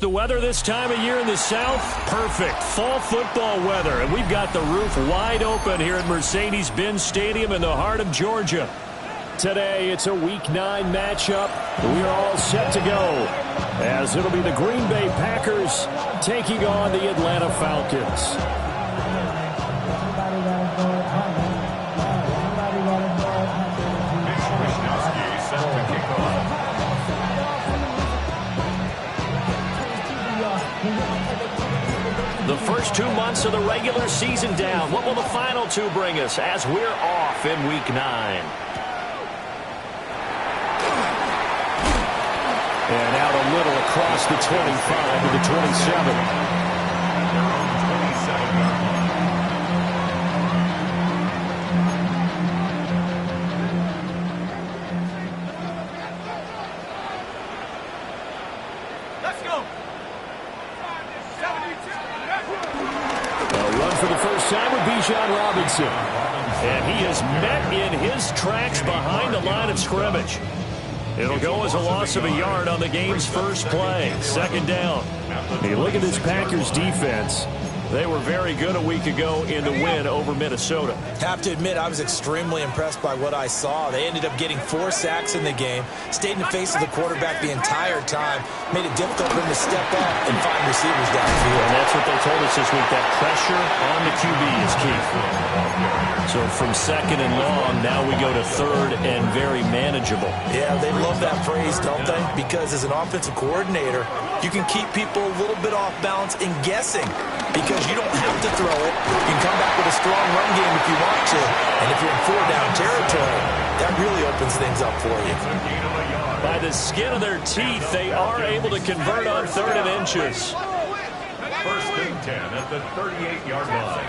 The weather this time of year in the South, perfect. Fall football weather. And we've got the roof wide open here at Mercedes-Benz Stadium in the heart of Georgia. Today, it's a Week 9 matchup. We are all set to go, as it'll be the Green Bay Packers taking on the Atlanta Falcons. The first 2 months of the regular season down. What will the final 2 bring us as we're off in Week 9? And out a little across the 25 to the 27. Let's go. A run for the first time with Bijan Robinson. And he is met in his tracks behind the line of scrimmage. It'll go as a loss of a yard on the game's first play. Second down. Hey, look at this Packers defense. They were very good a week ago in the win over Minnesota. Have to admit, I was extremely impressed by what I saw. They ended up getting 4 sacks in the game, stayed in the face of the quarterback the entire time, made it difficult for him to step up and find receivers downfield. And that's what they told us this week, that pressure on the QB is key. So from second and long, now we go to third and very manageable. Yeah, they love that phrase, don't they? Because as an offensive coordinator, you can keep people a little bit off balance and guessing, because you don't have to throw it. You can come back with a strong run game if you want to. And if you're in 4-down territory, that really opens things up for you. By the skin of their teeth, they are able to convert on 3rd and inches. First and 10 at the 38-yard line.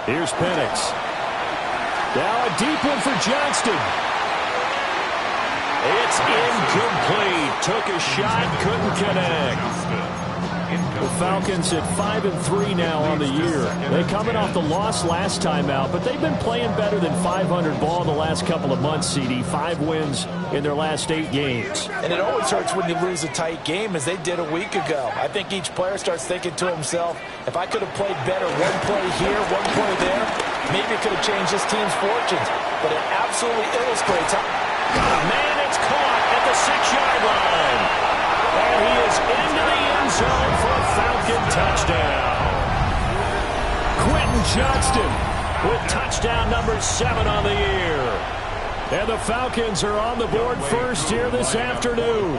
Here's Penix. Now a deep one for Johnston. It's incomplete. Took a shot, couldn't connect. The Falcons at 5-3 now on the year. They coming off the loss last time out, but they've been playing better than 500 ball the last couple of months, CD. 5 wins in their last 8 games. And it always hurts when you lose a tight game, as they did a week ago. I think each player starts thinking to himself, if I could have played better one play here, one play there, maybe it could have changed this team's fortunes. But it absolutely illustrates how... Man, it's caught at the 6-yard line. And he is into the end zone for a Falcon touchdown. Quentin Johnston with touchdown number 7 on the year. And the Falcons are on the board first here this afternoon.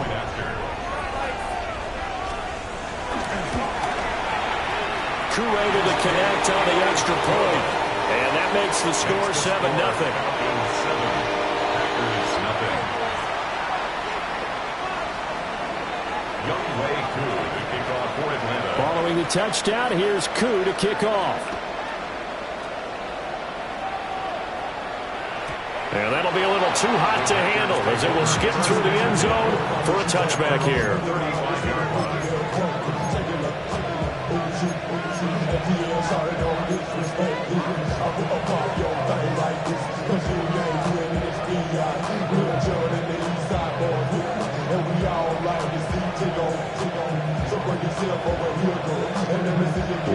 Crew able to connect on the extra point. And that makes the score 7-0. Following the touchdown, here's Koo to kick off. And that'll be a little too hot to handle, as it will skip through the end zone for a touchback here.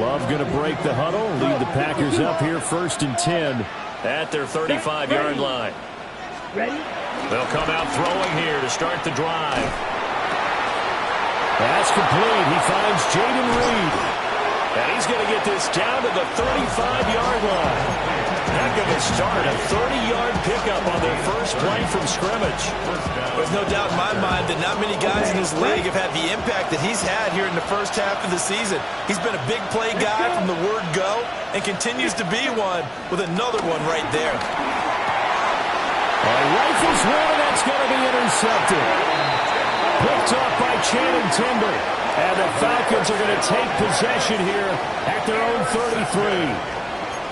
Love going to break the huddle, lead the Packers up here 1st and 10 at their 35-yard line. Ready? They'll come out throwing here to start the drive. Pass complete. He finds Jaden Reed. And he's going to get this down to the 35-yard line. Heck of a start, a 30-yard pickup on their first play from scrimmage. There's no doubt in my mind that not many guys in this league have had the impact that he's had here in the first half of the season. He's been a big play guy from the word go and continues to be one with another one right there. Rifles one, and that's going to be intercepted. Picked off by Channing Timber. And the Falcons are going to take possession here at their own 33.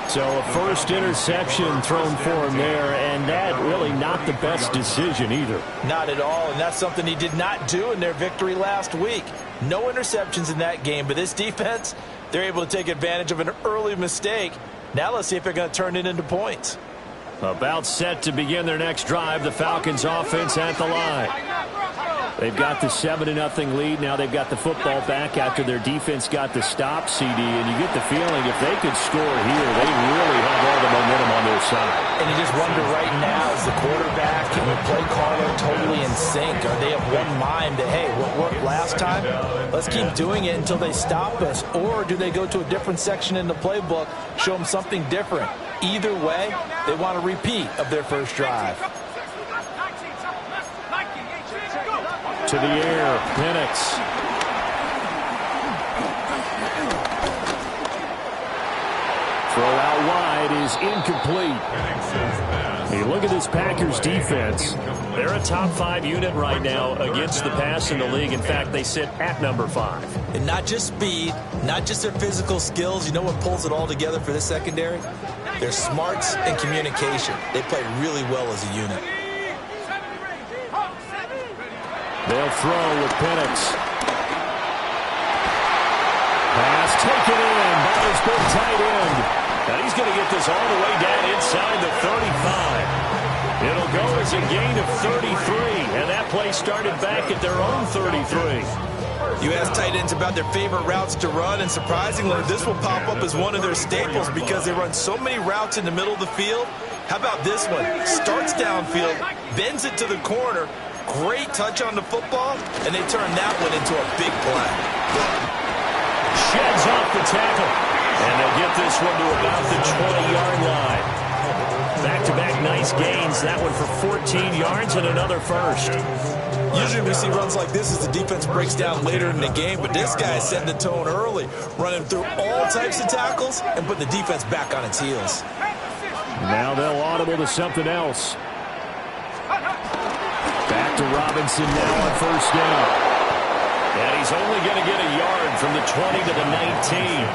So a first interception thrown for him there, and that really not the best decision either. Not at all, and that's something he did not do in their victory last week. No interceptions in that game, but this defense, they're able to take advantage of an early mistake. Now let's see if they're going to turn it into points. About set to begin their next drive, the Falcons offense at the line. They've got the 7-0 lead. Now they've got the football back after their defense got the stop, CD. And you get the feeling if they could score here, they really have all the momentum on their side. And you just wonder right now, is the quarterback and the play caller totally in sync? Are they of one mind that, hey, what worked last time? Let's keep doing it until they stop us. Or do they go to a different section in the playbook, show them something different? Either way, they want a repeat of their first drive. To the air, Penix. Throw out wide is incomplete. Hey, look at this Packers defense. They're a top 5 unit right now against the pass in the league. In fact, they sit at number 5. And not just speed, not just their physical skills. You know what pulls it all together for this secondary? Their smarts and communication. They play really well as a unit. They'll throw with Penix. Pass taken in by his big tight end. And he's going to get this all the way down inside the 35. It'll go as a gain of 33. And that play started back at their own 33. You ask tight ends about their favorite routes to run, and surprisingly, this will pop up as one of their staples because they run so many routes in the middle of the field. How about this one? Starts downfield, bends it to the corner. Great touch on the football, and they turn that one into a big play. Sheds off the tackle, and they'll get this one to about the 20-yard line. Back-to-back nice gains. That one for 14 yards and another first. Usually we see runs like this as the defense breaks down later in the game, but this guy is setting the tone early, running through all types of tackles and putting the defense back on its heels. Now they'll audible to something else. Back to Robinson now on first down. And he's only going to get a yard from the 20 to the 19.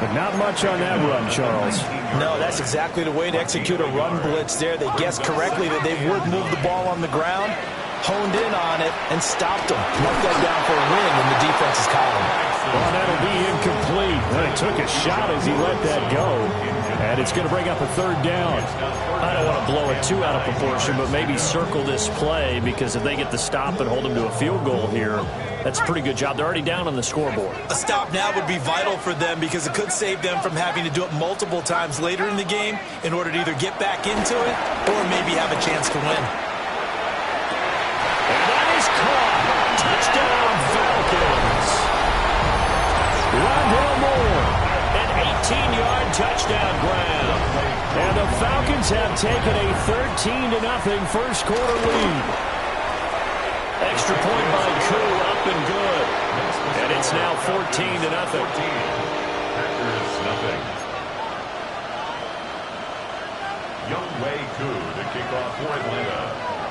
But not much on that run, Charles. No, that's exactly the way to execute a run blitz there. They guessed correctly that they would move the ball on the ground, honed in on it, and stopped them. Marked that down for a win in the defense's column. Well, that'll be incomplete. He took a shot as he let that go. And it's going to bring up a third down. I don't want to blow it too out of proportion, but maybe circle this play because if they get the stop and hold them to a field goal here, that's a pretty good job. They're already down on the scoreboard. A stop now would be vital for them because it could save them from having to do it multiple times later in the game in order to either get back into it or maybe have a chance to win. And that is caught. Touchdown, Falcons. Rondell Moore, an 18-yard touchdown grab. And the Falcons have taken a 13-0 first quarter lead. Extra point by Koo, up and good. And it's now 14-0. Packers nothing. Younghoe Koo to kick off for Atlanta.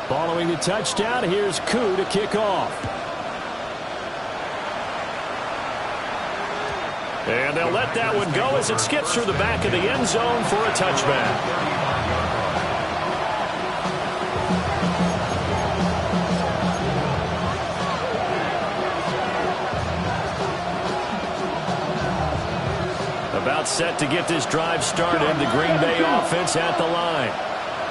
Following the touchdown, here's Koo to kick off. And they'll let that one go as it skips through the back of the end zone for a touchback. About set to get this drive started. The Green Bay offense at the line.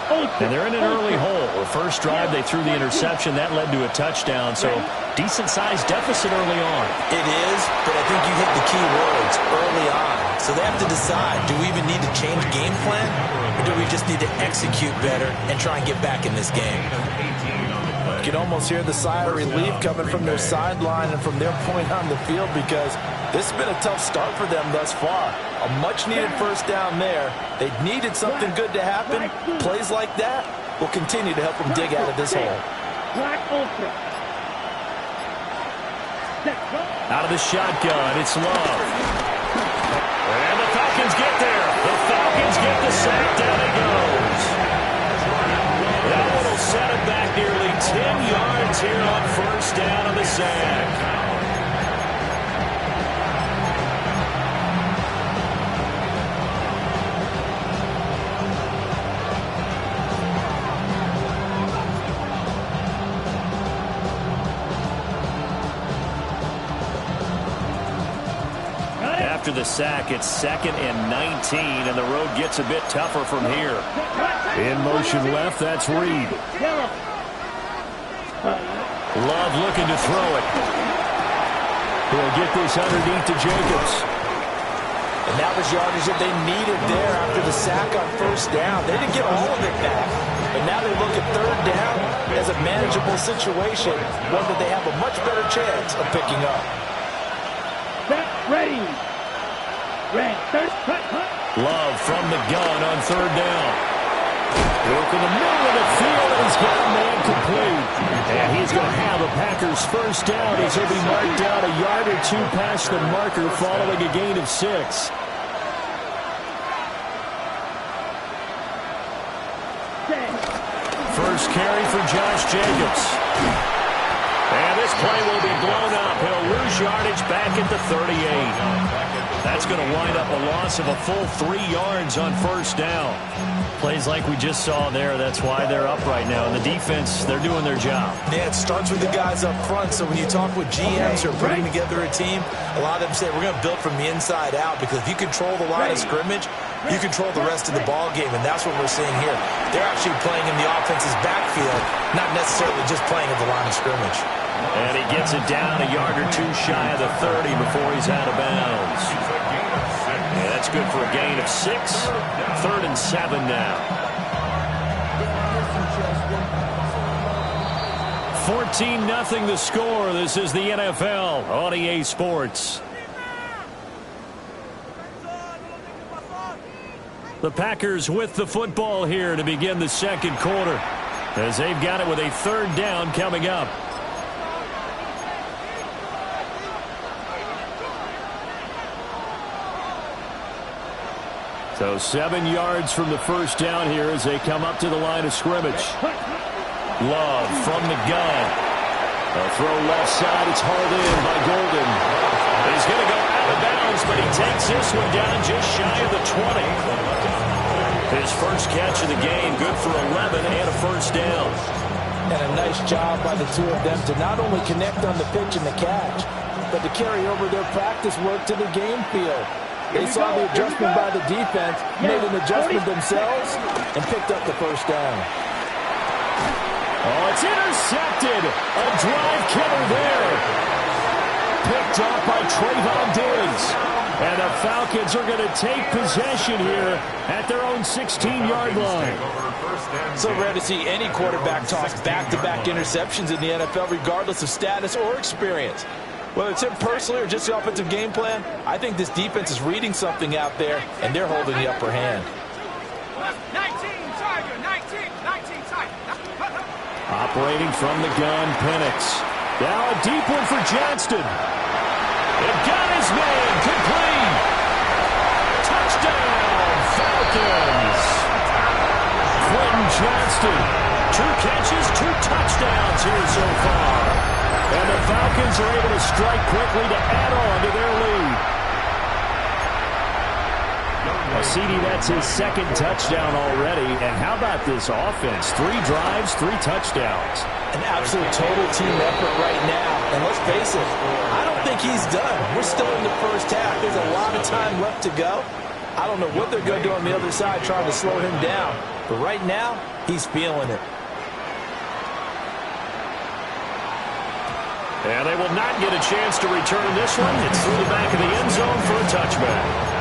And they're in an early hole. The first drive, they threw the interception. That led to a touchdown. So decent-sized deficit early on. It is, but I think you hit the key words early on. So they have to decide, do we even need to change game plan? Or do we just need to execute better and try and get back in this game? You can almost hear the sigh of relief coming from their sideline and from their point on the field because this has been a tough start for them thus far. A much-needed first down there. They needed something good to happen. Plays like that will continue to help them dig out of this hole. Out of the shotgun, it's Love. And the Falcons get there. The Falcons get the sack. Down he goes. That one will set it back nearly 10 yards here on first down on the sack. After the sack, it's 2nd and 19, and the road gets a bit tougher from here. In motion left, that's Reed. Love looking to throw it. He'll get this underneath to Jacobs. And that was yardage that they needed there after the sack on first down. They didn't get all of it back, but now they look at third down as a manageable situation, one that they have a much better chance of picking up. Ready. Love from the gun on third down. Work in the middle of the field, and he's got a man complete. And he's going to have a Packers first down as he'll be marked down a yard or two past the marker following a gain of 6. First carry for Josh Jacobs. And this play will be blown up. He'll lose yardage back at the 38. That's going to wind up a loss of a full 3 yards on first down. Plays like we just saw there, that's why they're up right now. And the defense, they're doing their job. Yeah, it starts with the guys up front. So when you talk with GMs who are putting together a team, a lot of them say we're going to build from the inside out, because if you control the line of scrimmage, you control the rest of the ball game, and that's what we're seeing here. They're actually playing in the offense's backfield, not necessarily just playing at the line of scrimmage. And he gets it down a yard or two shy of the 30 before he's out of bounds. Yeah, that's good for a gain of 6. 3rd and 7 now. 14-0 the score. This is the NFL on EA Sports. The Packers with the football here to begin the second quarter, as they've got it with a 3rd down coming up. So 7 yards from the first down here as they come up to the line of scrimmage. Love from the gun. A throw left side. It's hauled in by Golden. He's going to go out of bounds, but he takes this one down just shy of the 20. His first catch of the game, good for 11 and a first down. And a nice job by the two of them to not only connect on the pitch and the catch, but to carry over their practice work to the game field. They saw the adjustment by the defense, made an adjustment themselves, and picked up the first down. Oh, it's intercepted. A drive killer there. Picked up by Trayvon Diggs. And the Falcons are going to take possession here at their own 16-yard line. So rare to see any quarterback toss back-to-back interceptions in the NFL, regardless of status or experience. Whether it's him personally or just the offensive game plan, I think this defense is reading something out there, and they're holding the upper hand. 19 Tiger. Operating from the gun, Penix. Now a deep one for Johnston. It got his man, complete. Touchdown, Falcons. Quentin Johnston. 2 catches, 2 touchdowns here so far. And the Falcons are able to strike quickly to add on to their lead. CD, that's his 2nd touchdown already. And how about this offense? 3 drives, 3 touchdowns. An absolute total team effort right now. And let's face it, I don't think he's done. We're still in the first half. There's a lot of time left to go. I don't know what they're going to do on the other side trying to slow him down. But right now, he's feeling it. And they will not get a chance to return this one. It's through the back of the end zone for a touchback.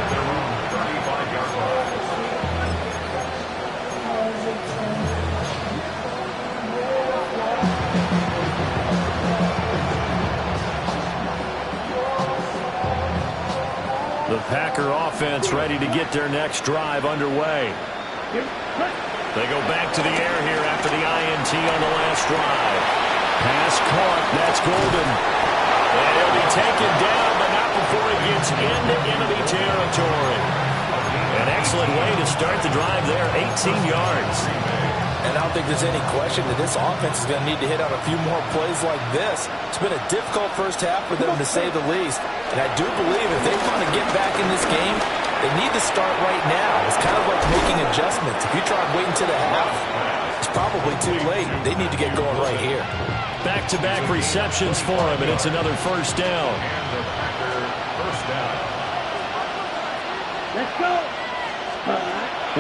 The Packer offense ready to get their next drive underway. They go back to the air here after the INT on the last drive. Pass caught. That's Golden. And he'll be taken down, but not before he gets into enemy territory. An excellent way to start the drive there, 18 yards. And I don't think there's any question that this offense is going to need to hit on a few more plays like this. It's been a difficult first half for them, to say the least. And I do believe if they want to get back in this game, they need to start right now. It's kind of like making adjustments. If you try waiting to the half, it's probably too late. They need to get going right here. Back-to-back receptions for him, and it's another first down. Let's go.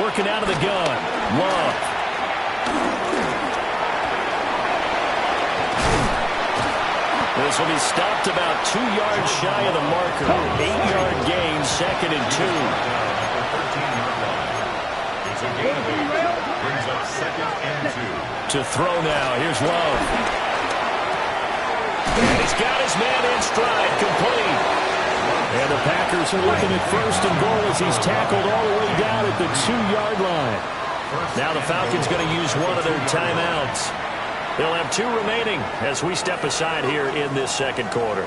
Working out of the gun. Love. This will be stopped about 2 yards shy of the marker. 8-yard gain, 2nd and 2. It's a gain of 8. Brings up 2nd and 2. To throw now. Here's Love. And he's got his man in stride, complete. And the Packers are looking at 1st and goal as he's tackled all the way down at the 2-yard line. Now the Falcons going to use one of their timeouts. They'll have 2 remaining as we step aside here in this 2nd quarter.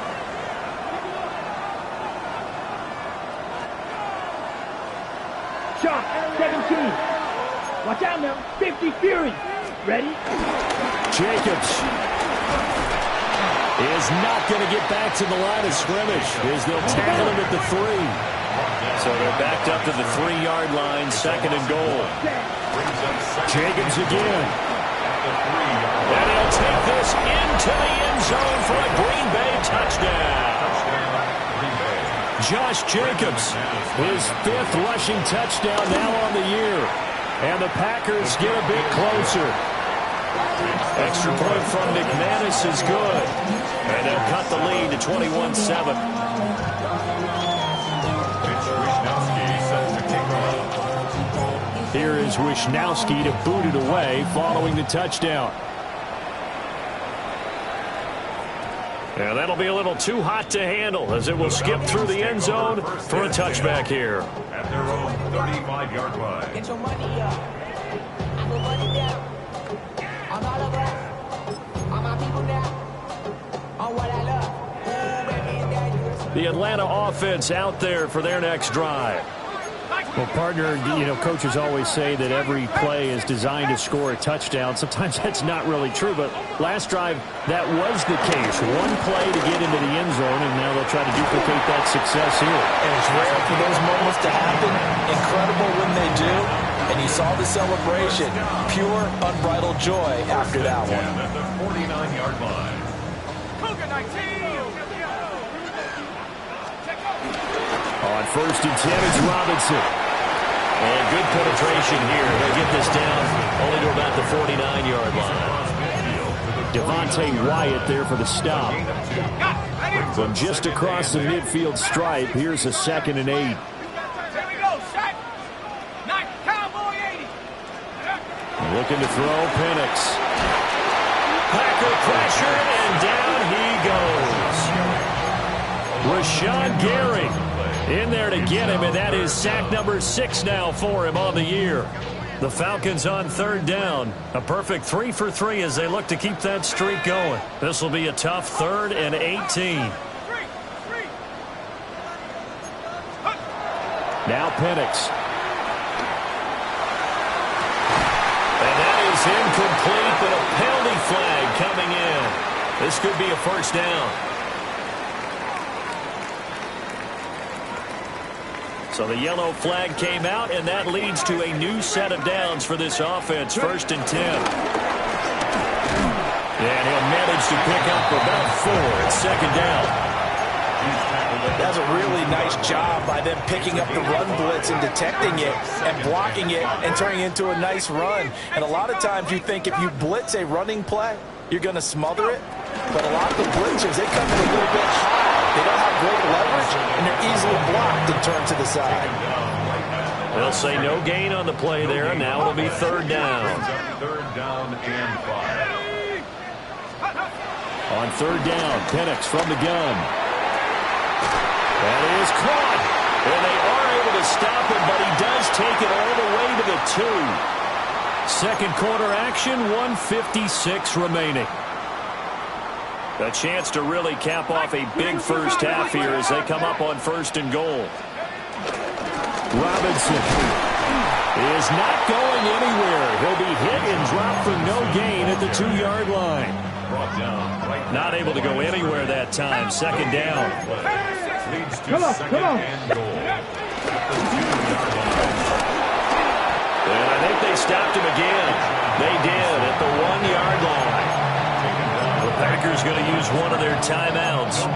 Shot, 17. Watch out now. 50 Fury. Ready? Jacobs is not going to get back to the line of scrimmage as they'll tackle him at the 3. So they're backed up to the 3-yard line, 2nd and goal. Jacobs again. And he'll take this into the end zone for a Green Bay touchdown. Josh Jacobs, his 5th rushing touchdown now on the year. And the Packers get a bit closer. Extra point from McManus is good. And they'll cut the lead to 21-7. Here is Wishnowski to boot it away following the touchdown. And that'll be a little too hot to handle as it will skip through the end zone for a touchback here. At their own 35-yard line. Get your money up. I put money down. I'm all over. All my people now. On what I love. Ooh, baby, it's dangerous. The Atlanta offense out there for their next drive. Well, partner, you know, coaches always say that every play is designed to score a touchdown. Sometimes that's not really true, but last drive, that was the case. One play to get into the end zone, and now they'll try to duplicate that success here. And it's rare for those moments to happen. Incredible when they do. And you saw the celebration. Pure, unbridled joy after that one. At the 49-yard line. Cougar 19. On 1st and 10, it's Robinson. And good penetration here. They'll get this down only to about the 49-yard line. Devontae Wyatt there for the stop. From just across the midfield stripe, here's a 2nd and 8. Here we go, Shaq. Nice cowboy 80. Looking to throw, Penix. Packer pressure, and down he goes. Rashawn Gary in there to get him, and that is sack number 6 now for him on the year. The Falcons on 3rd down. A perfect 3 for 3 as they look to keep that streak going. This will be a tough 3rd and 18. Now Penix. And that is incomplete, but a penalty flag coming in. This could be a 1st down. So the yellow flag came out, and that leads to a new set of downs for this offense. 1st and 10. And he'll manage to pick up about 4 at 2nd down. That's a really nice job by them picking up the run blitz and detecting it and blocking it and turning it into a nice run. And a lot of times you think if you blitz a running play, you're going to smother it. But a lot of the blitzers, they come in a little bit high. They don't have great leverage, and they're easily blocked and turned to the side. They'll say no gain on the play there, and now it'll be 3rd down. 3rd down and 5. On 3rd down, Penix from the gun. That is caught. And they are able to stop him, but he does take it all the way to the 2. 2nd quarter action, 1:56 remaining. A chance to really cap off a big 1st half here as they come up on 1st and goal. Robinson is not going anywhere. He'll be hit and dropped for no gain at the 2-yard line. Not able to go anywhere that time. 2nd down. Leads to 2nd and goal. And I think they stopped him again. They did at the 1-yard line. The Packers going to use one of their timeouts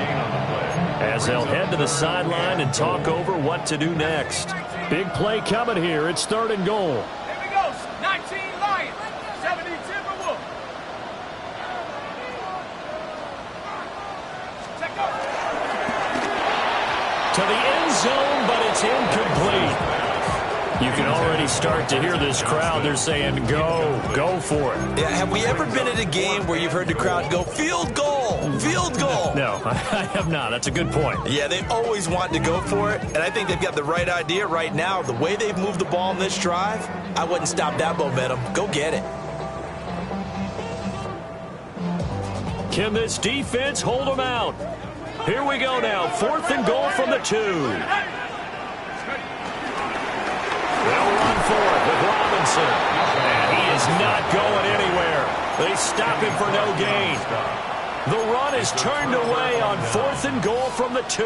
as they'll head to the sideline and talk over what to do next. Big play coming here. It's 3rd and goal. Here we go. 19 Lions. 70 Timberwolves. to the end zone, but it's incomplete. You can already start to hear this crowd. They're saying, go for it. Yeah, have we ever been at a game where you've heard the crowd go, field goal, field goal? No, I have not. That's a good point. Yeah, they always want to go for it, and I think they've got the right idea right now. The way they've moved the ball in this drive, I wouldn't stop that momentum. Go get it. Can this defense hold them out? Here we go now. 4th and goal from the 2. They'll run for it with Robinson. And he is not going anywhere. They stop him for no gain. The run is turned away on 4th and goal from the 2.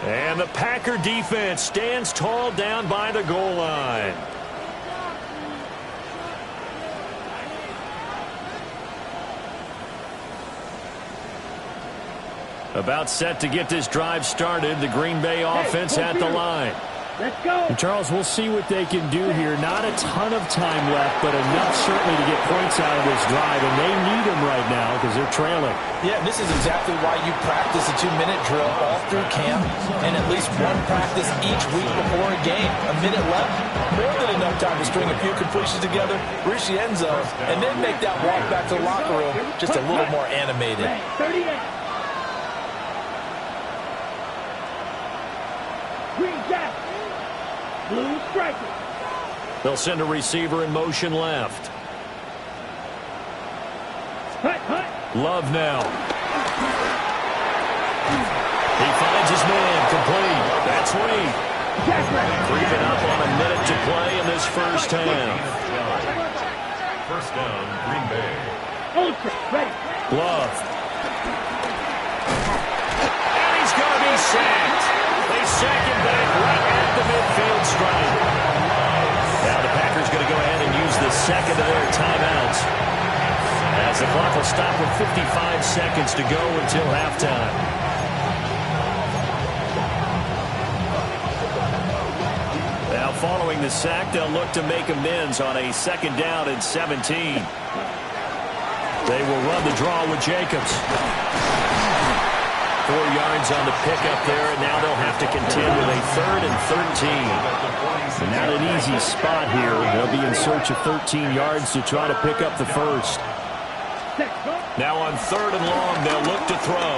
And the Packer defense stands tall down by the goal line. About set to get this drive started. The Green Bay offense at the line. Let's go. And Charles, we'll see what they can do here. Not a ton of time left, but enough certainly to get points out of this drive, and they need them right now because they're trailing. Yeah, this is exactly why you practice a 2-minute drill all through camp and at least one practice each week before a game. A minute left, more than enough time to string a few completions together, reach the end zone, and then make that walk back to the locker room just a little more animated. 38. Green jack. Blue striker. They'll send a receiver in motion left. Hut, hut. Love now. He finds his man, complete. That's Reed. Creeping up on a minute to play in this first half. First down, Green Bay. Ultra, ready. Love. And he's going to be sacked. They sack him back right at the midfield stripe. Now the Packers going to go ahead and use the second of their timeouts, as the clock will stop with 55 seconds to go until halftime. Now following the sack, they'll look to make amends on a 2nd down and 17. They will run the draw with Jacobs. 4 yards on the pickup there, and now they'll have to contend with a 3rd and 13. And not an easy spot here. They'll be in search of 13 yards to try to pick up the first. Now on 3rd and long, they'll look to throw.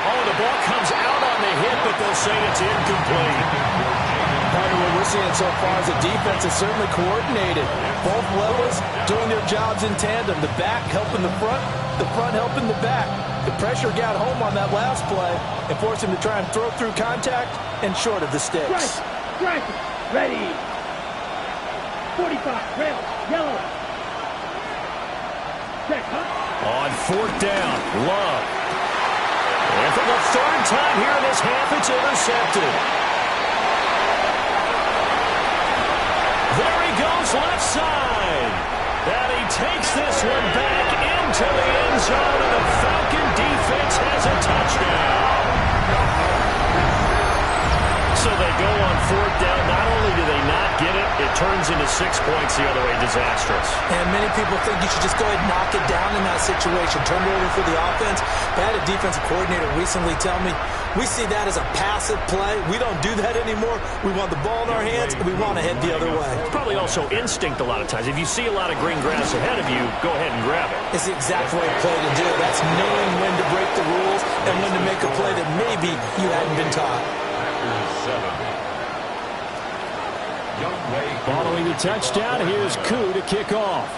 Oh, the ball comes out on the hit, but they'll say it's incomplete. Partner, what we're seeing so far is the defense is certainly coordinated. Both levels doing their jobs in tandem. The back helping the front helping the back. The pressure got home on that last play and forced him to try and throw through contact and short of the sticks. Strike, ready. 45, red, yellow. Check, huh? On 4th down, Love. And for the 3rd time here in this half, it's intercepted. There he goes, left side. And he takes this one back into the end zone, and the Falcon defense has a touchdown. So they go on 4th down. Not only do they not get it, it turns into 6 points the other way. Disastrous. And many people think you should just go ahead and knock it down in that situation. Turn it over for the offense. I had a defensive coordinator recently tell me, we see that as a passive play. We don't do that anymore. We want the ball in our hands, and we want to head the other way. It's probably also instinct a lot of times. If you see a lot of green grass ahead of you, go ahead and grab it. It's the exact right play to do. That's knowing when to break the rules and when to make a play that maybe you hadn't been taught. Following the touchdown, here's Koo to kick off.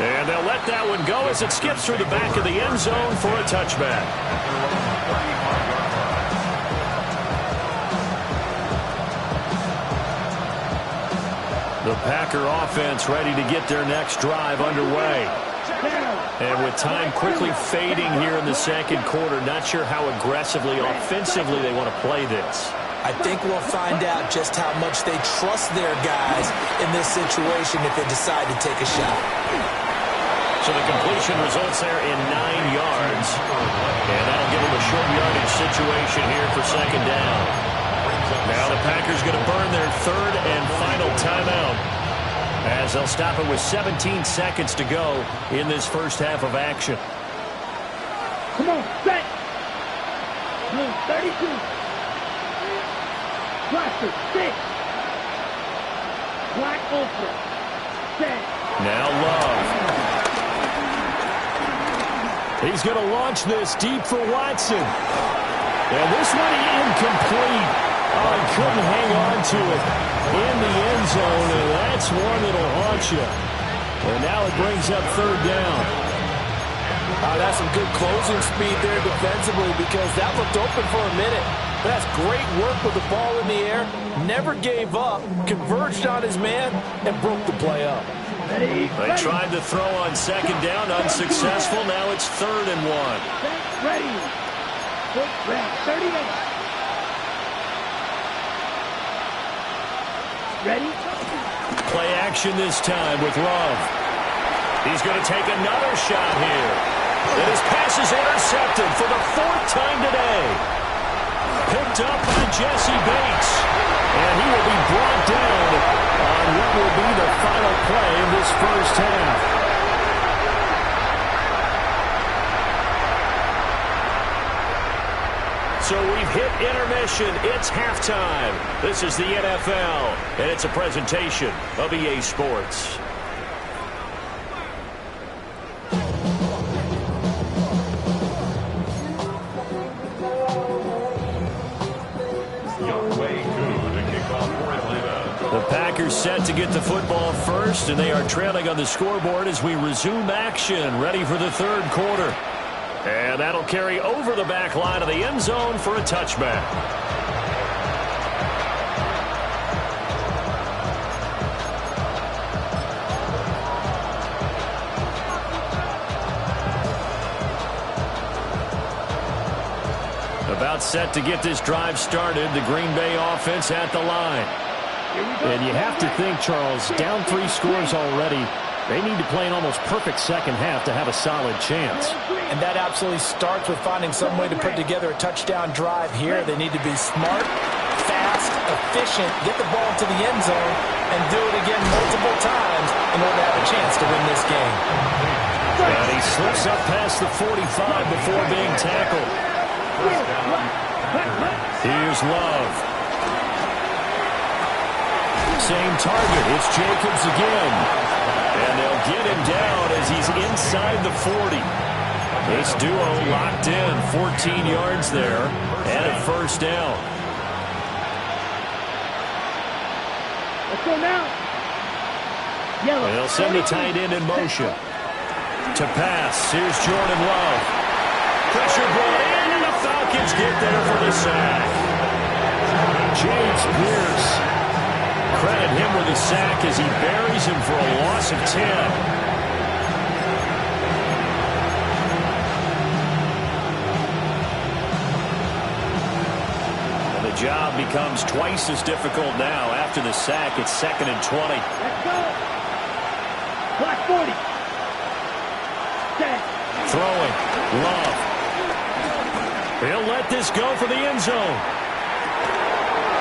And they'll let that one go as it skips through the back of the end zone for a touchback. The Packer offense ready to get their next drive underway. And with time quickly fading here in the 2nd quarter, not sure how aggressively, offensively they want to play this. I think we'll find out just how much they trust their guys in this situation if they decide to take a shot. So the completion results there in 9 yards. And that'll give them a short yardage situation here for 2nd down. Now the Packers going to burn their 3rd and final timeout, as they'll stop it with 17 seconds to go in this first half of action. Come on, set. Blue 32. Blaster 6. Black Ultra. Set. Now Love. He's going to launch this deep for Watson. And this one incomplete. Oh, he couldn't hang on to it in the end zone, and that's one that'll haunt you. And now it brings up third down. That's some good closing speed there defensively because that looked open for a minute. But that's great work with the ball in the air. Never gave up, converged on his man, and broke the play up. Ready. They tried to throw on second down, unsuccessful. Now it's 3rd and 1. Ready. Foot round 38. Ready? Play action this time with Love. He's going to take another shot here. And his pass is intercepted for the 4th time today. Picked up by Jesse Bates. And he will be brought down on what will be the final play of this first half. So we've hit intermission. It's halftime. This is the NFL, and it's a presentation of EA Sports. The Packers set to get the football first, and they are trailing on the scoreboard as we resume action, ready for the third quarter. And that'll carry over the back line of the end zone for a touchback. About set to get this drive started, the Green Bay offense at the line. And you have to think, Charles, down 3 scores already. They need to play an almost perfect second half to have a solid chance. And that absolutely starts with finding some way to put together a touchdown drive here. They need to be smart, fast, efficient, get the ball to the end zone, and do it again multiple times in order to have a chance to win this game. And he slips up past the 45 before being tackled. Here's Love. Same target. It's Jacobs again. And they'll get him down as he's inside the 40. This duo locked in, 14 yards there, and a first down. Let's go now. Yellow. They'll send the tight end in motion. To pass, here's Jordan Love. Pressure brought in, and the Falcons get there for the sack. James Pierce. Credit him with a sack as he buries him for a loss of 10. And the job becomes twice as difficult now. After the sack, it's 2nd and 20. Let's go. Black 40. Set. Throwing. Love. He'll let this go for the end zone.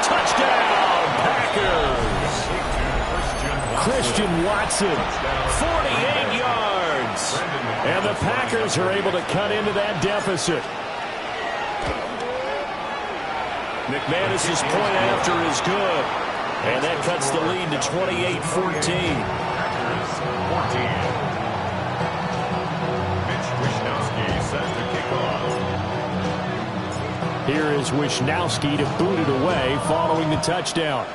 Touchdown, Packers. Christian Watson, 48 yards. And the Packers are able to cut into that deficit. McManus's point after is good. And that cuts the lead to 28-14. Here is Wishnowski to boot it away following the touchdown.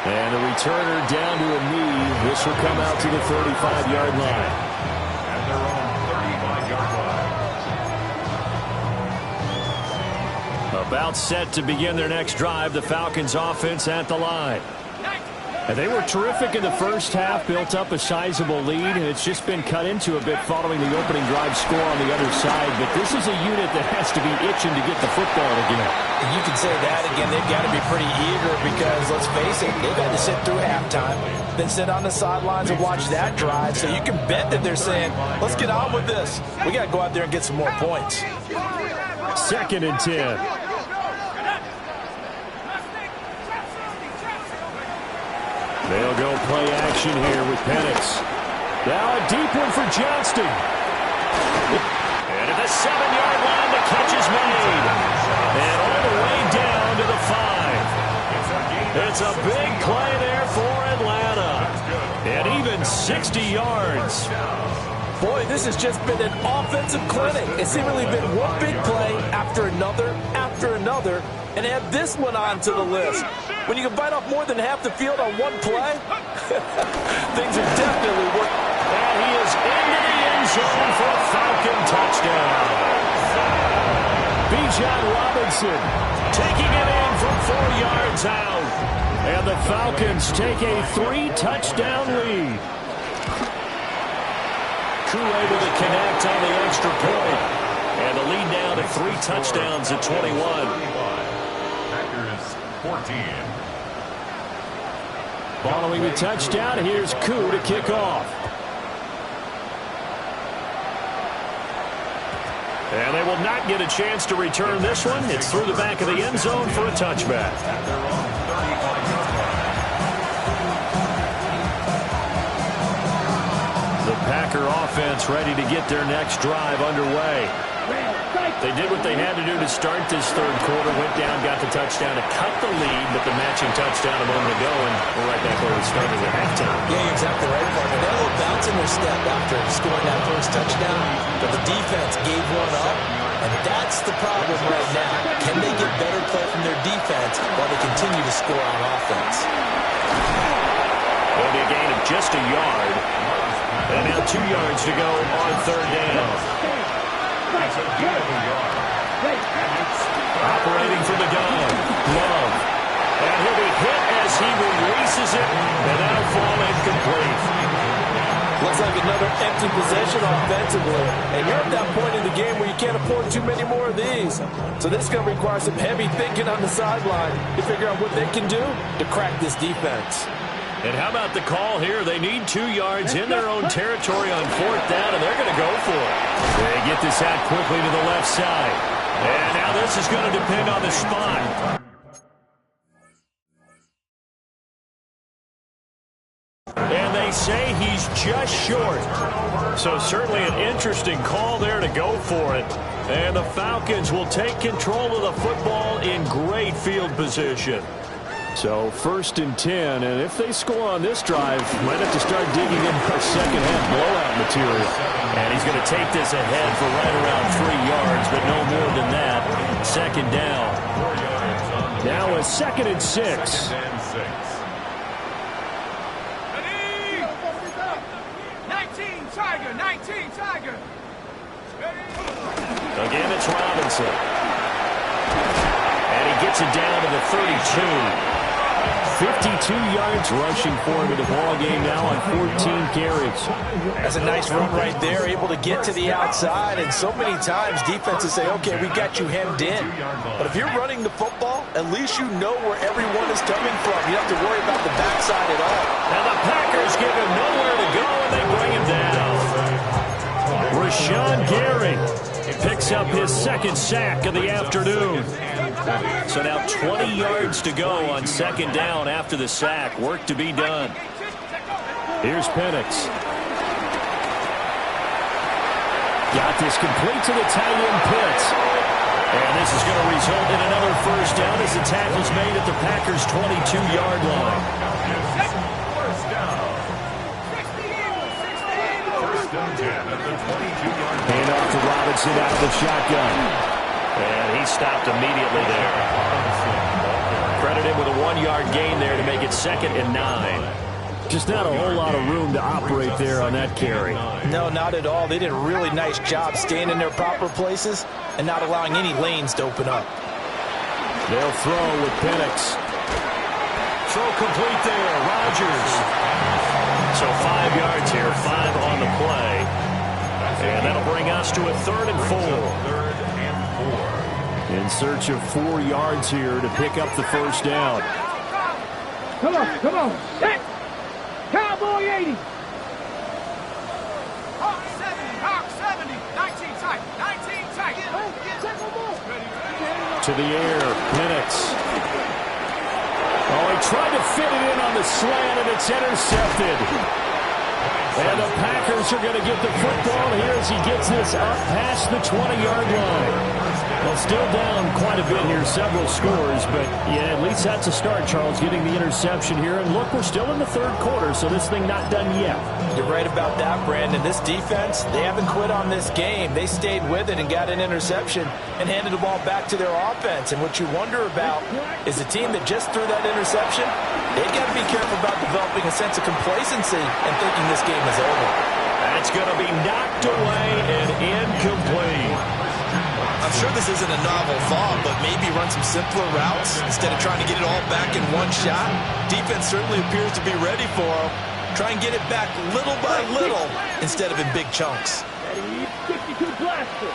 And the returner down to a knee. This will come out to the 35-yard line. At their own 35-yard line. About set to begin their next drive, the Falcons offense at the line. And they were terrific in the first half, built up a sizable lead, and it's just been cut into a bit following the opening drive score on the other side. But this is a unit that has to be itching to get the football again. And you can say that again. They've got to be pretty eager because, let's face it, they've had to sit through halftime, then sit on the sidelines and watch that drive. So you can bet that they're saying, let's get on with this. We got to go out there and get some more points. 2nd and 10. They'll go play action here with Penix. Now a deep one for Johnston. And at the 7-yard line, the catch is made. And all the way down to the 5. It's a big play there for Atlanta. And even 60 yards. Boy, this has just been an offensive clinic. It's seemingly been one big play after another, and add this one onto the list. When you can bite off more than half the field on one play, things are definitely working. And he is into the end zone for a Falcon touchdown. Bijan Robinson Taking it in from 4 yards out. and the Falcons take a 3-touchdown lead. Crew able to connect on the extra point. And the lead now to 3 touchdowns at 21. Packers 14. Following the touchdown, here's Koo to kick off. And they will not get a chance to return this one. It's through the back of the end zone for a touchback. The Packer offense ready to get their next drive underway. They did what they had to do to start this third quarter, went down, got the touchdown to cut the lead, but the matching touchdown a moment ago, and we're right back where we started at halftime. Yeah, you're exactly right, partner. They had a little bounce in their step after scoring that first touchdown, but the defense gave one up, and that's the problem right now. Can they get better play from their defense while they continue to score on offense? It'll be a gain of just a yard. And now 2 yards to go on third down. Operating from the gun, Love. And he'll be hit as he releases it, and that'll fall incomplete. Looks like another empty possession offensively. And you're at that point in the game where you can't afford too many more of these. So this is going to require some heavy thinking on the sideline to figure out what they can do to crack this defense. And how about the call here? They need 2 yards in their own territory on fourth down, and they're going to go for it. They get this out quickly to the left side. And now this is going to depend on the spot. And they say he's just short. So certainly an interesting call there to go for it. And the Falcons will take control of the football in great field position. So 1st and 10, and if they score on this drive, might have to start digging in for second-half blowout material. And he's going to take this ahead for right around 3 yards, but no more than that. Second down. Now a 2nd and 6. Ready? 19 Tiger, 19 Tiger. Ready? Again, it's Robinson. And he gets it down to the 32. 52 yards rushing for him in the ball game now on 14 carries. That's a nice run right there, able to get to the outside. And so many times defenses say, okay, we got you hemmed in. But if you're running the football, at least you know where everyone is coming from. You don't have to worry about the backside at all. And the Packers give him nowhere to go, and they bring him down. Rashawn Gary picks up his 2nd sack of the afternoon. So now 20 yards to go on 2nd down after the sack. Work to be done. Here's Penix. Got this complete to the tight end Pitts. And this is going to result in another first down as the tackle's made at the Packers' 22-yard line. First down. First and 10 at the 22-yard line. Hand off to Robinson out of the shotgun. And he stopped immediately there. Credit him with a 1-yard gain there to make it 2nd and 9. Just not a whole lot of room to operate there on that carry. No, not at all. They did a really nice job staying in their proper places and not allowing any lanes to open up. They'll throw with Penix. Throw complete there, Rodgers. So 5 yards here, 5 on the play. And that'll bring us to a 3rd and 4. In search of 4 yards here to pick up the first down. Come on, come on. Set. Cowboy 80. Hawk 70, 19 tight, 19 tight. To the air, Penix. Oh, he tried to fit it in on the slant, and it's intercepted. And the Packers are going to get the football here as he gets this up past the 20-yard line. Well, still down quite a bit here, several scores, but yeah, at least that's a start, Charles, getting the interception here. And look, we're still in the third quarter, so this thing not done yet. You're right about that, Brandon. This defense, they haven't quit on this game. They stayed with it and got an interception and handed the ball back to their offense. And what you wonder about is the team that just threw that interception, they've got to be careful about developing a sense of complacency and thinking this game is over. That's going to be knocked away and incomplete. I'm sure this isn't a novel thought, but maybe run some simpler routes instead of trying to get it all back in one shot. Defense certainly appears to be ready for them. Try and get it back little by little instead of in big chunks. Ready? 62 blaster.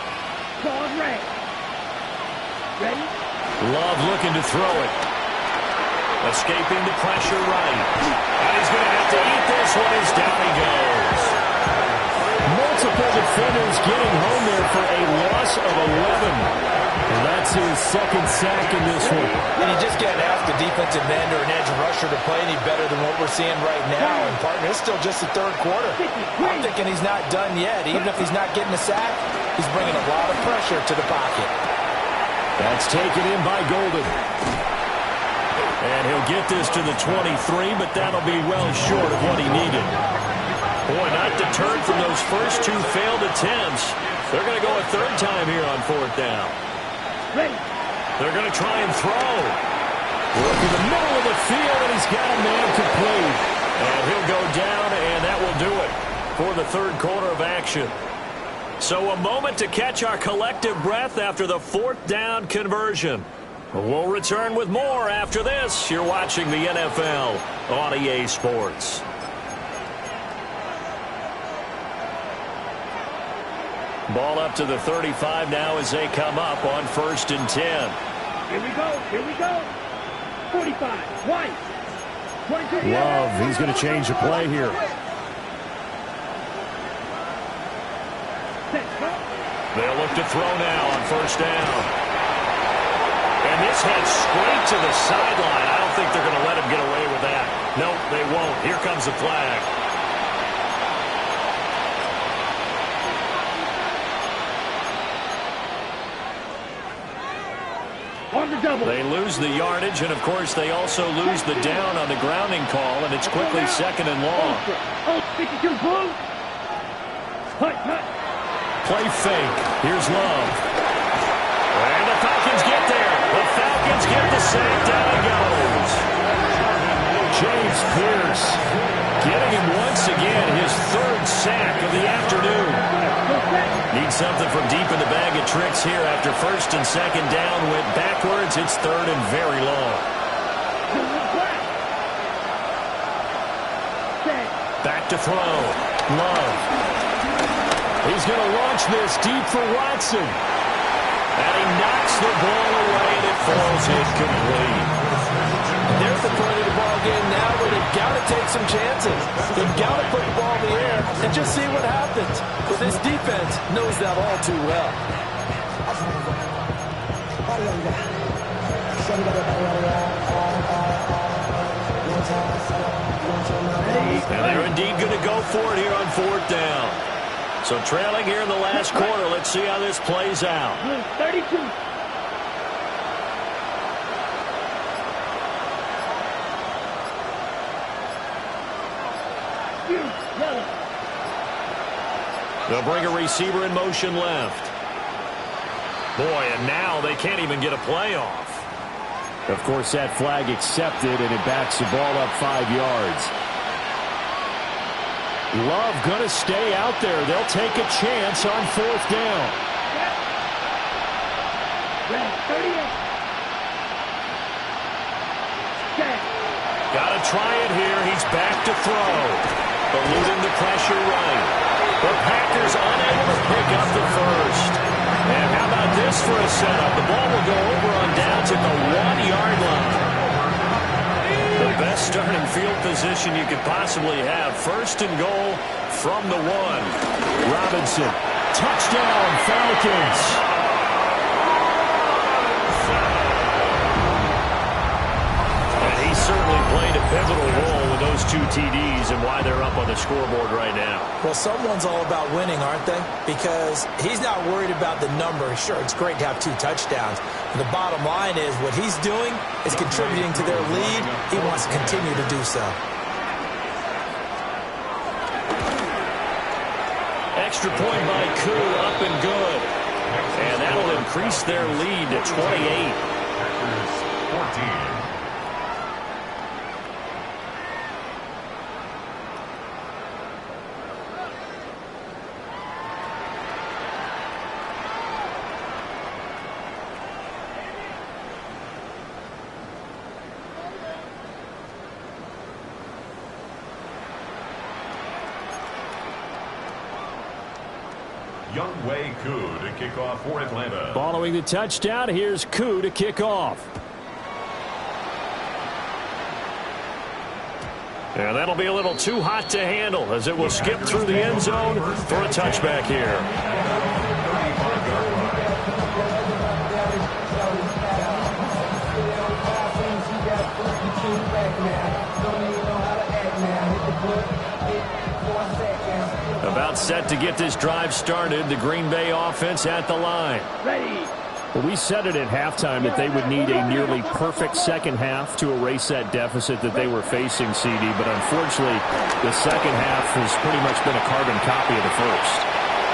Ball red. Ready? Love looking to throw it. Escaping the pressure right. And he's going to have to eat this one as down he goes. Multiple defenders getting home there for a loss of 11. And that's his second sack in this one. And you just can't ask a defensive end or an edge rusher to play any better than what we're seeing right now. And, partner, it's still just the third quarter. I'm thinking he's not done yet. Even if he's not getting a sack, he's bringing a lot of pressure to the pocket. That's taken in by Golden. And he'll get this to the 23, but that'll be well short of what he needed. Boy, not deterred from those first two failed attempts. They're going to go a third time here on fourth down. They're going to try and throw. Look in the middle of the field, and he's got a man complete. And he'll go down, and that will do it for the third quarter of action. So a moment to catch our collective breath after the fourth down conversion. We'll return with more after this. You're watching the NFL on EA Sports. Ball up to the 35 now as they come up on 1st and 10. Here we go. Here we go. 45. White. 22. Love, he's going to change the play here. They'll look to throw now on 1st down. And this heads straight to the sideline. I don't think they're going to let him get away with that. Nope, they won't. Here comes the flag. They lose the yardage, and, of course, they also lose the down on the grounding call, and it's quickly 2nd and long. 52 blue. Play fake. Here's Love. And the Falcons get there. The Falcons get the sack. Down it goes. James Pierce getting him once again his third sack of the afternoon. Needs something from deep in the bag of tricks here after 1st and 2nd down. Went backwards. It's 3rd and very long. Back to throw. Love. He's going to launch this deep for Watson. And he knocks the ball away, and it falls incomplete. They're at the point of the ball game now where they've got to take some chances. They've got to put the ball in the air and just see what happens. But this defense knows that all too well. And they're indeed going to go for it here on 4th down. So trailing here in the last quarter. Let's see how this plays out. 32. They'll bring a receiver in motion left. Boy, and now they can't even get a play off. Of course, that flag accepted, and it backs the ball up 5 yards. Love going to stay out there. They'll take a chance on 4th down. 38. Got to try it here. He's back to throw. Eluding the pressure right. The Packers unable to pick up the first. And how about this for a setup? The ball will go over on downs at the 1-yard line. The best starting field position you could possibly have. 1st and goal from the 1. Robinson. Touchdown, Falcons. And he certainly played a pivotal role with those 2 TDs and why they're up on the scoreboard right now. Well, someone's all about winning, aren't they? Because he's not worried about the number. Sure, it's great to have 2 touchdowns. And the bottom line is what he's doing is contributing to their lead. He wants to continue to do so. Extra point by Koo, up and good. And that'll increase their lead to 28. 14. Younghoe Koo to kick off for Atlanta. Following the touchdown, here's Koo to kick off. And that'll be a little too hot to handle as it will skip through the end zone for a touchback here. About set to get this drive started. The Green Bay offense at the line. Ready. Well, we said it at halftime that they would need a nearly perfect second half to erase that deficit that they were facing, CD. But unfortunately, the second half has pretty much been a carbon copy of the first.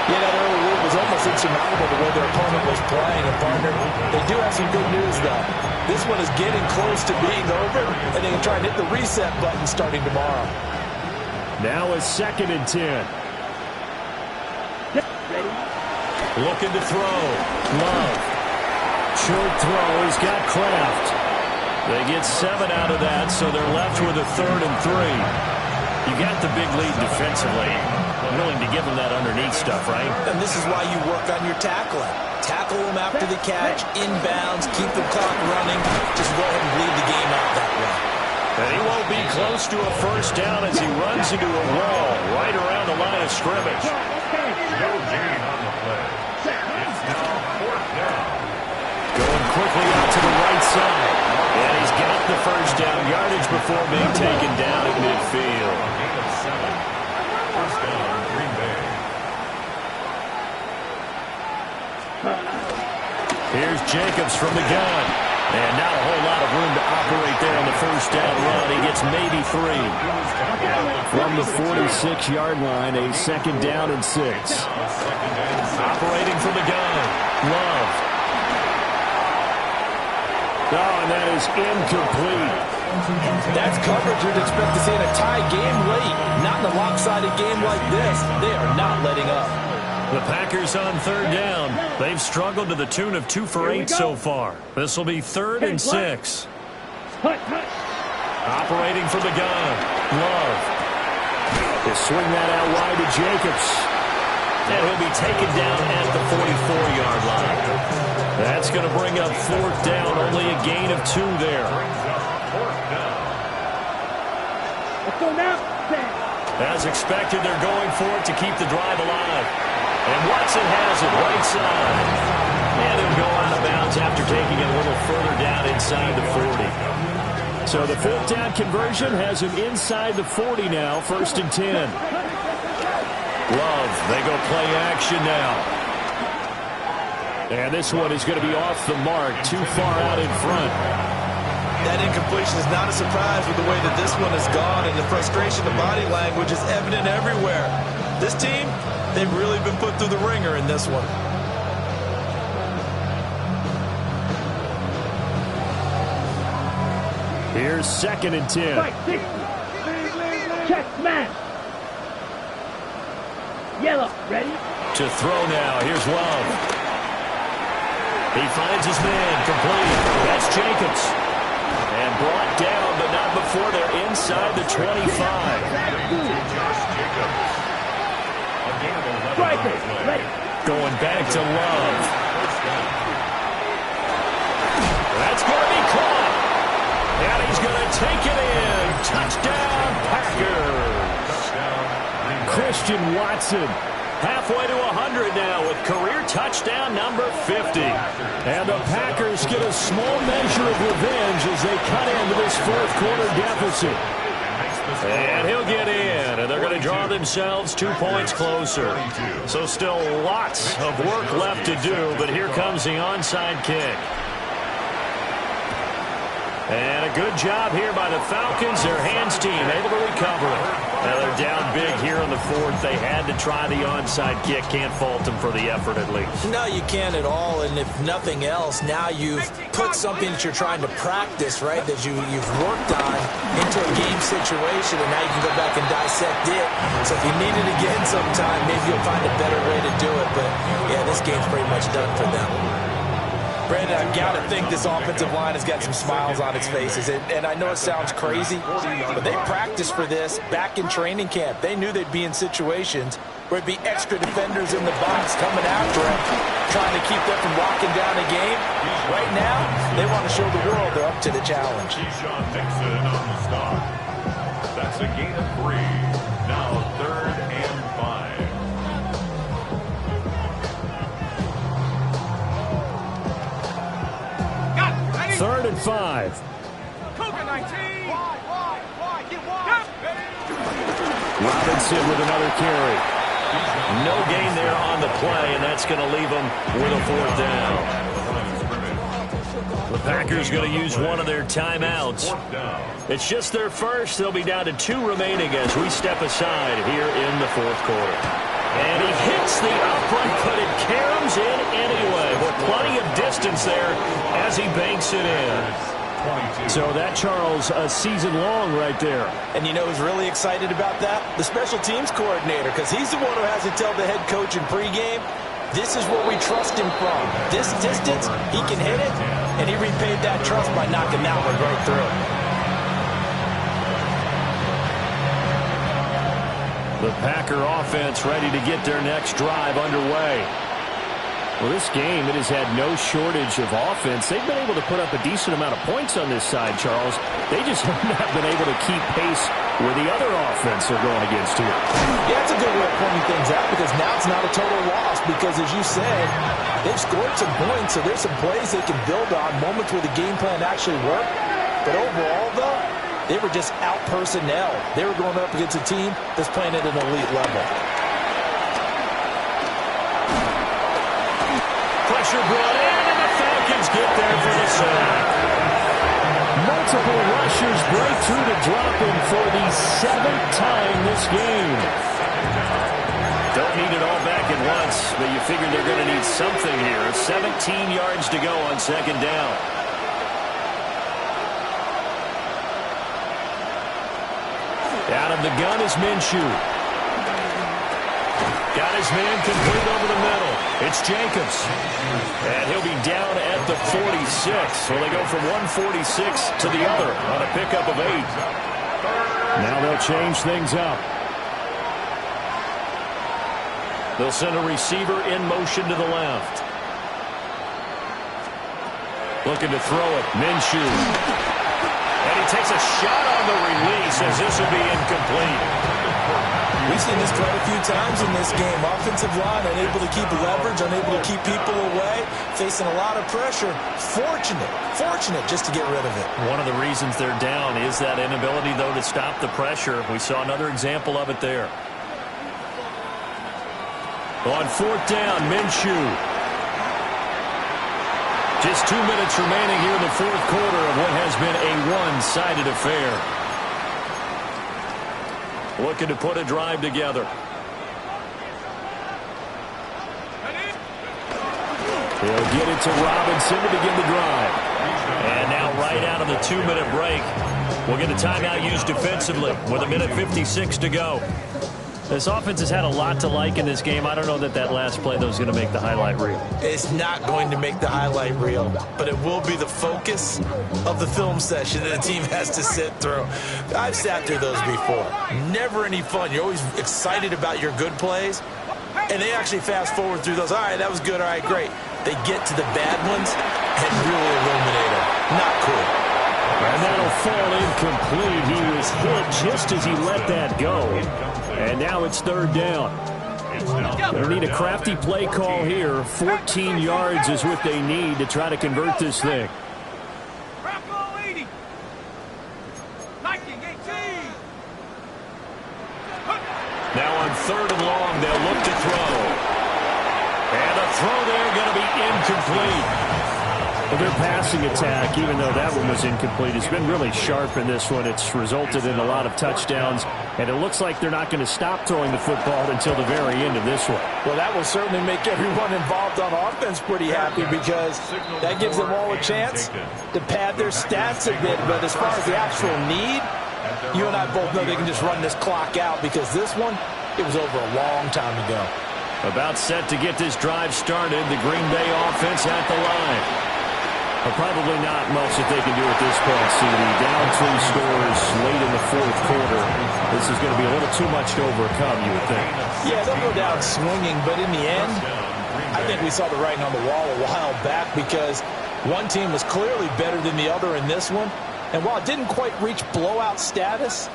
Yeah, that early lead was almost insurmountable the way their opponent was playing. And, partner, they do have some good news, though. This one is getting close to being over, and they can try and hit the reset button starting tomorrow. Now it's 2nd and 10. Ready. Looking to throw. Love. Short throw. He's got Kraft. They get 7 out of that, so they're left with a 3rd and 3. You got the big lead defensively. Willing to give them that underneath stuff, right? And this is why you work on your tackling. Tackle them after the catch, inbounds, keep the clock running. Just go ahead and bleed the game out that way. And he won't be close to a first down as he runs into a wall right around the line of scrimmage. No gain on the play. It's now 4th down. Going quickly out to the right side. And he's got the first down yardage before being taken down at midfield. Gain of 7. First down, Green Bay. Here's Jacobs from the gun. And not a whole lot of room to operate there on the first down run. He gets maybe 3. From the 46-yard line, a 2nd down and 6. Operating from the gun. Love. Oh, and that is incomplete. That's coverage you'd expect to see in a tie game late. Not in a lopsided game like this. They are not letting up. The Packers on 3rd down. They've struggled to the tune of 2 for 8 so far. This will be 3rd and 6. Operating from the gun. Love. They swing that out wide to Jacobs. And he'll be taken down at the 44-yard line. That's going to bring up 4th down. Only a gain of 2 there. Let's go now. As expected, they're going for it to keep the drive alive. And Watson has it right side. And he'll go out of bounds after taking it a little further down inside the 40. So the 4th down conversion has him inside the 40 now, 1st and 10. Love, they go play action now. And this one is going to be off the mark, too far out in front. That incompletion is not a surprise with the way that this one has gone, and the frustration, the body language is evident everywhere. This team, they've really been put through the ringer in this one. Here's 2nd and 10. Check, smash. Yellow, ready? To throw now, here's Love. He finds his man, complete. That's Jacobs. And brought down, but not before they're inside the 25. Josh Jacobs. A gain of 11 Right on the there, play. ready. Going back to Love. First down. That's going to be caught. And he's going to take it in. Touchdown, Packers. Touchdown, Green Bay. Christian Watson. Halfway to 100 now with career touchdown number 50. And the Packers get a small measure of revenge as they cut into this 4th quarter deficit. And he'll get in, and they're going to draw themselves 2 points closer. So still lots of work left to do, but here comes the onside kick. And a good job here by the Falcons. Their hands team able to recover it. Now they're down big here in the fourth. They had to try the onside kick. Can't fault them for the effort at least. No, you can't at all. And if nothing else, now you've put something that you're trying to practice, right, that you've worked on into a game situation, and now you can go back and dissect it. So if you need it again sometime, maybe you'll find a better way to do it. But, yeah, this game's pretty much done for them. Brandon, I've got to think this offensive line has got some smiles on its faces. And I know it sounds crazy, but they practiced for this back in training camp. They knew they'd be in situations where it'd be extra defenders in the box coming after them, trying to keep them from locking down a game. Right now, they want to show the world they're up to the challenge. Keyshawn Nixon on the stop. That's a gain of 3. Now 3rd and 5. 3rd and 5. Cougar 19. Wide, get wide. Robinson with another carry. No gain there on the play, and that's going to leave them with a 4th down. The Packers going to use one of their timeouts. It's just their first. They'll be down to 2 remaining as we step aside here in the 4th quarter. And he hits the upright, but it caroms in anyway. With plenty of distance there as he banks it in. So that, Charles, a season long right there. And you know who's really excited about that? The special teams coordinator, because he's the one who has to tell the head coach in pregame, this is what we trust him from. This distance, he can hit it, and he repaid that trust by knocking that one right through. The Packer offense ready to get their next drive underway. Well, this game, it has had no shortage of offense. They've been able to put up a decent amount of points on this side, Charles. They just have not been able to keep pace with the other offense they're going against here. Yeah, it's a good way of pointing things out because now it's not a total loss because, as you said, they've scored some points, so there's some plays they can build on, moments where the game plan actually worked. But overall, though, they were just out personnel. They were going up against a team that's playing at an elite level. Pressure brought in, and the Falcons get there for the sack. Multiple rushers break through to drop him for the 7th time this game. Don't need it all back at once, but you figure they're going to need something here. 17 yards to go on 2nd down. Out of the gun is Minshew. Got his man complete over the middle. It's Jacobs. And he'll be down at the 46. So they go from 146 to the other on a pickup of 8. Now they'll change things up. They'll send a receiver in motion to the left. Looking to throw it. Minshew. And he takes a shot on the release as this will be incomplete. We've seen this quite a few times in this game. Offensive line unable to keep leverage, unable to keep people away, facing a lot of pressure. Fortunate just to get rid of it. One of the reasons they're down is that inability, though, to stop the pressure. We saw another example of it there. On 4th down, Minshew. Just 2 minutes remaining here in the 4th quarter of what has been a one-sided affair. Looking to put a drive together. He'll get it to Robinson to begin the drive. And now right out of the 2-minute break, we'll get a timeout used defensively with 1:56 to go. This offense has had a lot to like in this game. I don't know that last play, though, is going to make the highlight reel. It's not going to make the highlight reel, but it will be the focus of the film session that the team has to sit through. I've sat through those before. Never any fun. You're always excited about your good plays, and they actually fast forward through those. All right, that was good. All right, great. They get to the bad ones and really illuminate them. Not cool. And that'll fall incomplete. He was hit just as he let that go. And now it's 3rd down. They'll need a crafty play call here. 14 yards is what they need to try to convert this thing. long. They'll look to throw. And a throw there going to be incomplete. Well, their passing attack, even though that one was incomplete, has been really sharp in this one. It's resulted in a lot of touchdowns, and it looks like they're not going to stop throwing the football until the very end of this one. Well, that will certainly make everyone involved on offense pretty happy because that gives them all a chance to pad their stats a bit. But as far as the actual need, you and I both know they can just run this clock out because this one, it was over a long time ago. About set to get this drive started, the Green Bay offense at the line. Probably not much that they can do at this point, CD. Down 3 scores late in the fourth quarter. This is going to be a little too much to overcome, you would think. Yeah, they'll go down swinging, but in the end, I think we saw the writing on the wall a while back because one team was clearly better than the other in this one. And while it didn't quite reach blowout status,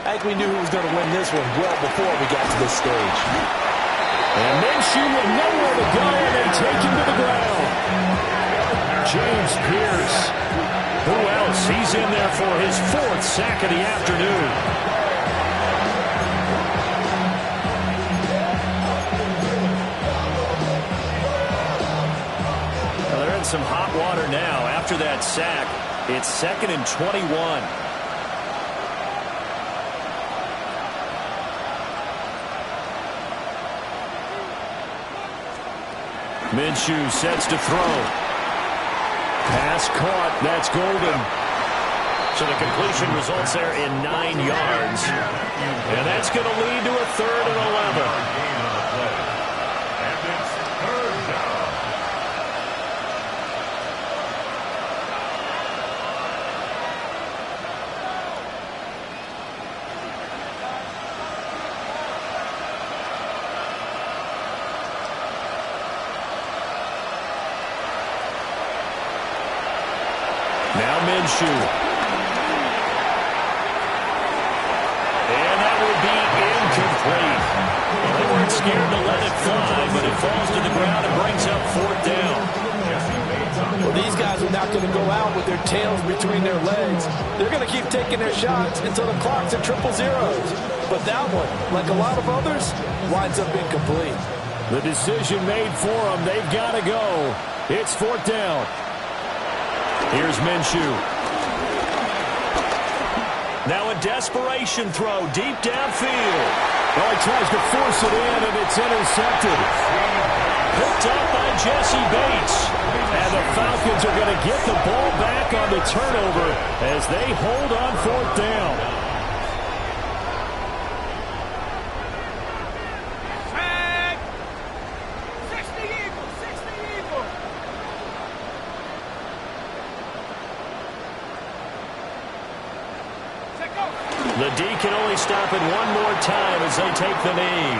I think we knew who was going to win this one well before we got to this stage. And Minshew with nowhere to go, and they take him to the ground. James Pierce. Who else? He's in there for his 4th sack of the afternoon. Well, they're in some hot water now. After that sack, it's 2nd and 21. Minshew sets to throw. Pass caught. That's golden. So the completion results there in 9 yards. And that's going to lead to a 3rd and 11. Now Minshew. And that would be incomplete. Well, they weren't scared to let it fly, but it falls to the ground and brings up 4th down. Well, these guys are not going to go out with their tails between their legs. They're going to keep taking their shots until the clock's at 000. But that one, like a lot of others, winds up incomplete. The decision made for them. They've got to go. It's 4th down. Here's Minshew. Now a desperation throw deep downfield. Well, he tries to force it in, and it's intercepted. Picked up by Jesse Bates. And the Falcons are going to get the ball back on the turnover as they hold on 4th down. The D can only stop it one more time as they take the knee.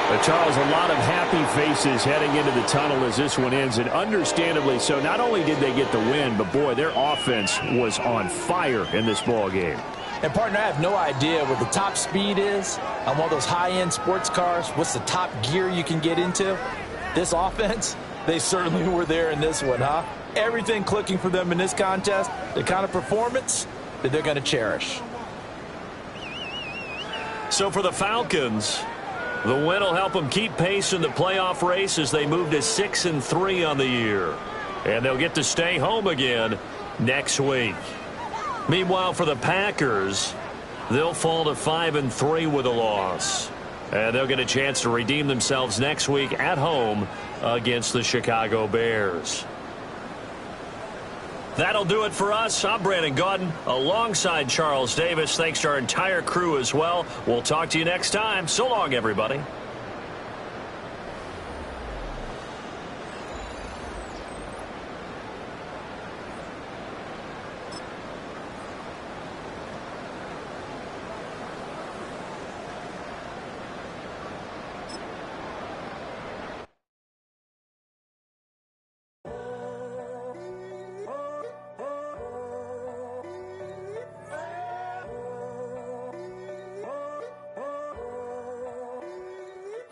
But Charles, a lot of happy faces heading into the tunnel as this one ends, and understandably so. Not only did they get the win, but boy, their offense was on fire in this ball game. And partner, I have no idea what the top speed is on one of those high-end sports cars. What's the top gear you can get into? This offense, they certainly were there in this one, huh? Everything clicking for them in this contest, the kind of performance that they're going to cherish. So for the Falcons, the win will help them keep pace in the playoff race as they move to 6-3 on the year. And they'll get to stay home again next week. Meanwhile, for the Packers, they'll fall to 5-3 with a loss. And they'll get a chance to redeem themselves next week at home against the Chicago Bears. That'll do it for us. I'm Brandon Gaudin alongside Charles Davis. Thanks to our entire crew as well. We'll talk to you next time. So long, everybody.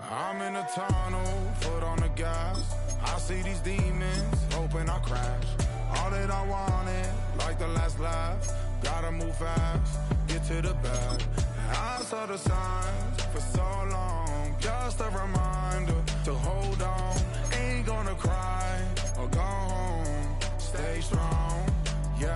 I'm in a tunnel, foot on the gas. I see these demons, hoping I crash. All that I wanted, like the last laugh. Gotta move fast, get to the bag. I saw the signs for so long, just to remind